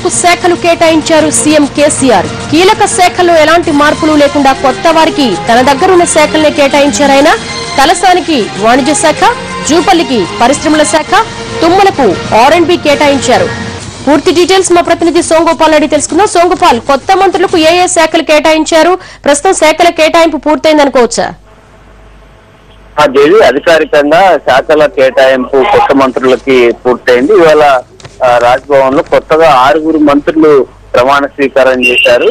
మంత్రులకు శాఖలు కేటాయించారు సీఎం కేసీఆర్. కీలక శాఖల్లో ఎలాంటి మార్పులు లేకుండా కొత్త వారికి తన దగ్గరున్న శాఖల్నే కేటాయించారాయన. తలసానికి వాణిజ్య శాఖ, జూపల్లికి పరిశ్రమల శాఖ, తుమ్మలకు R&B కేటాయించారు. పూర్తి డీటెయిల్స్ మా ప్రతినిధి సోంగోపాల్ అడిగి తెలుసుకుందాం. సోంగోపాల్, కొత్త మంత్రులకు ఏ శాఖలు కేటాయించారు? ప్రస్తుతం శాఖల కేటాయింపు పూర్తయిందనుకోవచ్చా? దేవి, అధికారికంగా శాఖల కేటాయింపు కొత్త మంత్రులకి పూర్తయింది. ఇవాళ రాజ్భవన్ లో కొత్తగా 6 మంత్రులు ప్రమాణ స్వీకారం చేశారు.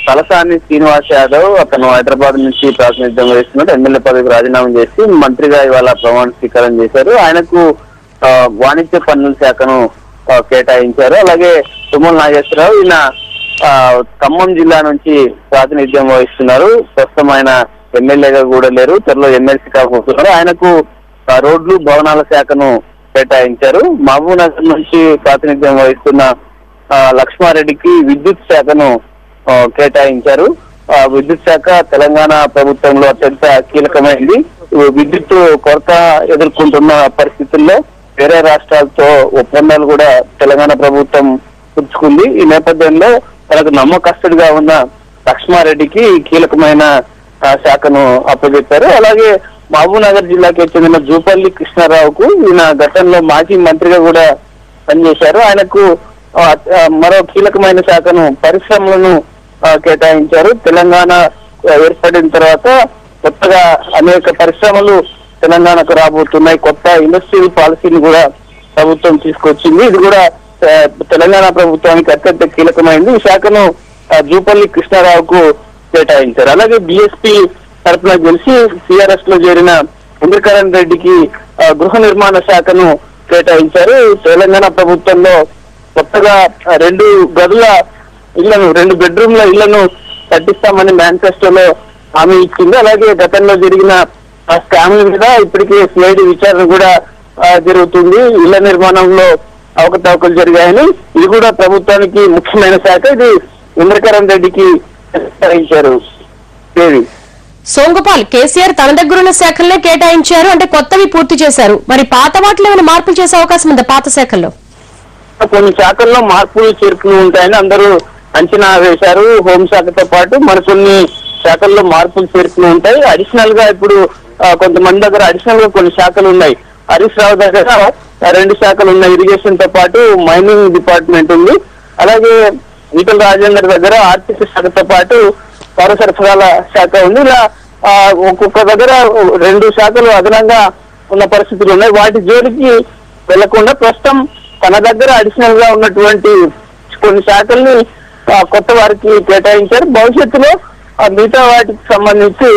తలసాని శ్రీనివాస్ యాదవ్, అతను హైదరాబాద్ నుంచి ప్రాతినిధ్యం వహిస్తున్నాడు. ఎమ్మెల్యే పదవికి రాజీనామా చేసి మంత్రిగా ఇవాళ ప్రమాణ స్వీకారం చేశారు. ఆయనకు వాణిజ్య పన్నుల శాఖను కేటాయించారు. అలాగే తుమ్మల నాగేశ్వరరావు, ఈయన ఖమ్మం జిల్లా నుంచి ప్రాతినిధ్యం వహిస్తున్నారు. ప్రస్తుతం ఆయన ఎమ్మెల్యేగా కూడా లేరు, త్వరలో ఎమ్మెల్సీ కాబోతున్నారు. ఆయనకు రోడ్లు భవనాల శాఖను కేటాయించారు. మహబూబ్ నగర్ నుంచి ప్రాతినిధ్యం వహిస్తున్న లక్ష్మారెడ్డికి విద్యుత్ శాఖను కేటాయించారు. విద్యుత్ శాఖ తెలంగాణ ప్రభుత్వంలో అత్యంత కీలకమైంది. విద్యుత్ కొరత ఎదుర్కొంటున్న పరిస్థితుల్లో వేరే రాష్ట్రాలతో ఒప్పందాలు కూడా తెలంగాణ ప్రభుత్వం పుచ్చుకుంది. ఈ నేపథ్యంలో తనకు నమ్మకస్తుడిగా ఉన్న లక్ష్మారెడ్డికి కీలకమైన శాఖను అప్పచెప్పారు. అలాగే మహబూబ్ నగర్ జిల్లాకి చెందిన జూపల్లి కృష్ణారావుకు, ఈయన గతంలో మాజీ మంత్రిగా కూడా పనిచేశారు. ఆయనకు మరో కీలకమైన శాఖను పరిశ్రమలను కేటాయించారు. తెలంగాణ ఏర్పడిన తర్వాత కొత్తగా అనేక పరిశ్రమలు తెలంగాణకు రాబోతున్నాయి. కొత్త ఇండస్ట్రియల్ పాలసీని కూడా ప్రభుత్వం తీసుకొచ్చింది. ఇది కూడా తెలంగాణ ప్రభుత్వానికి అత్యంత కీలకమైంది. ఈ శాఖను జూపల్లి కృష్ణారావుకు కేటాయించారు. అలాగే బీఎస్పీ తరఫున గెలిచి సిఆర్ఎస్ లో చేరిన ఇంద్రకరణ్ రెడ్డికి గృహ నిర్మాణ శాఖను కేటాయించారు. తెలంగాణ ప్రభుత్వంలో కొత్తగా 2 గదుల ఇళ్లను, 2 బెడ్రూమ్ల ఇళ్లను కట్టిస్తామని మేనిఫెస్టోలో హామీ ఇచ్చింది. అలాగే గతంలో జరిగిన స్కామ్ల మీద ఇప్పటికే సిఐడి విచారణ కూడా జరుగుతుంది. ఇళ్ల నిర్మాణంలో అవకతవకలు జరిగాయని, ఇది కూడా ప్రభుత్వానికి ముఖ్యమైన శాఖ. ఇది ఇంద్రకరణ్ రెడ్డికి కేటాయించారు. సోంగోపాల్, కేసీఆర్ తన దగ్గరున్న శాఖలనే కేటాయించారు అంటే కొత్తవి పూర్తి చేశారు. మరి పాత వాటిలో ఏమైనా మార్పులు చేసే అవకాశం ఉందా? పాత శాఖల్లో కొన్ని శాఖల్లో మార్పులు చేర్పులు ఉంటాయని అందరూ అంచనా వేశారు. హోంశాఖతో పాటు మరికొన్ని శాఖల్లో మార్పులు చేర్పులు ఉంటాయి. అడిషనల్ గా ఇప్పుడు కొంతమంది దగ్గర అడిషనల్ గా కొన్ని శాఖలు ఉన్నాయి. హరీష్ రావు దగ్గర 2 శాఖలు ఉన్నాయి. ఇరిగేషన్ తో పాటు మైనింగ్ డిపార్ట్మెంట్ ఉంది. అలాగే ఈటల రాజేందర్ దగ్గర ఆర్థిక శాఖతో పాటు పౌర సరఫరాల శాఖ ఉంది. ఇలా ఒక్కొక్క దగ్గర 2 శాఖలు అదనంగా ఉన్న పరిస్థితులు ఉన్నాయి. వాటి జోలికి వెళ్లకుండా ప్రస్తుతం తన దగ్గర అడిషనల్ గా ఉన్నటువంటి కొన్ని శాఖల్ని కొత్త వారికి కేటాయించారు. భవిష్యత్తులో మిగతా వాటికి సంబంధించి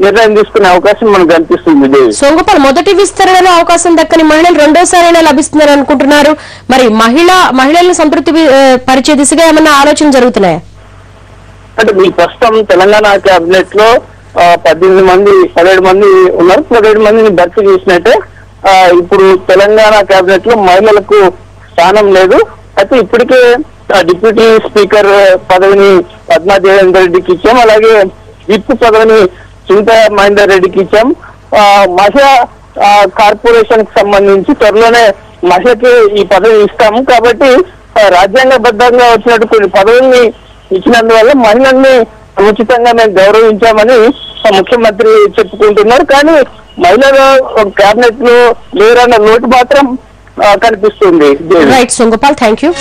నిర్ణయం తీసుకునే అవకాశం మనకు కనిపిస్తుంది. సోంగోపాల్, మొదటి విస్తరణలో అవకాశం దక్కని మహిళలు రెండోసారైనా లభిస్తున్నారు అనుకుంటున్నారు. మరి మహిళలను సంతృప్తి పరిచే దిశగా ఏమన్నా ఆలోచన జరుగుతున్నాయా? అంటే మీ ప్రస్తుతం తెలంగాణ కేబినెట్ లో 17 మంది ఉన్నారు. 17 మందిని భర్తీ చేసినట్టే ఇప్పుడు తెలంగాణ కేబినెట్ లో మహిళలకు స్థానం లేదు. అయితే ఇప్పటికే డిప్యూటీ స్పీకర్ పదవిని పద్మా దేవేందర్ రెడ్డికి ఇచ్చాం. అలాగే విప్ పదవిని చింతా మహేందర్ రెడ్డికి ఇచ్చాం. మహిళా కార్పొరేషన్ కి సంబంధించి త్వరలోనే మహిళకి ఈ పదవి ఇస్తాము. కాబట్టి రాజ్యాంగబద్ధంగా వచ్చినట్టు కొన్ని పదవుల్ని ఇచ్చినందువల్ల మహిళల్ని ఉచితంగా మేము గౌరవించామని ముఖ్యమంత్రి చెప్పుకుంటున్నారు. కానీ మహిళలు కేబినెట్ లో లేరన్న లోటు మాత్రం కనిపిస్తుంది. Right Somgopal, thank you.